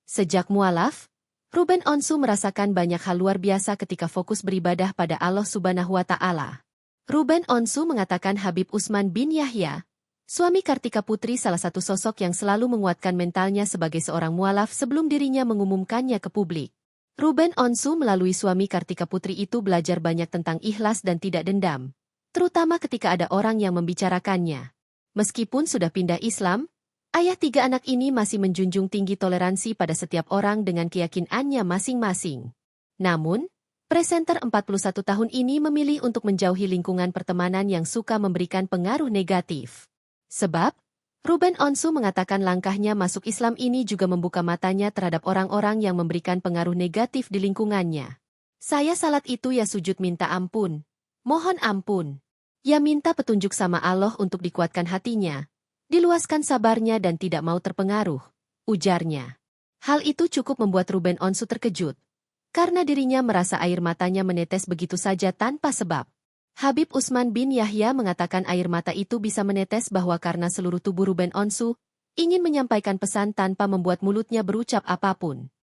Sejak mualaf, Ruben Onsu merasakan banyak hal luar biasa ketika fokus beribadah pada Allah Subhanahu wa Ta'ala. Ruben Onsu mengatakan Habib Utsman bin Yahya, suami Kartika Putri, salah satu sosok yang selalu menguatkan mentalnya sebagai seorang mualaf sebelum dirinya mengumumkannya ke publik. Ruben Onsu melalui suami Kartika Putri itu belajar banyak tentang ikhlas dan tidak dendam, terutama ketika ada orang yang membicarakannya. Meskipun sudah pindah Islam, ayah tiga anak ini masih menjunjung tinggi toleransi pada setiap orang dengan keyakinannya masing-masing. Namun, presenter 41 tahun ini memilih untuk menjauhi lingkungan pertemanan yang suka memberikan pengaruh negatif. Sebab, Ruben Onsu mengatakan langkahnya masuk Islam ini juga membuka matanya terhadap orang-orang yang memberikan pengaruh negatif di lingkungannya. Saya salat itu ya sujud minta ampun. Mohon ampun. Ya minta petunjuk sama Allah untuk dikuatkan hatinya, diluaskan sabarnya dan tidak mau terpengaruh, ujarnya. Hal itu cukup membuat Ruben Onsu terkejut, karena dirinya merasa air matanya menetes begitu saja tanpa sebab. Habib Utsman bin Yahya mengatakan air mata itu bisa menetes bahwa karena seluruh tubuh Ruben Onsu ingin menyampaikan pesan tanpa membuat mulutnya berucap apapun.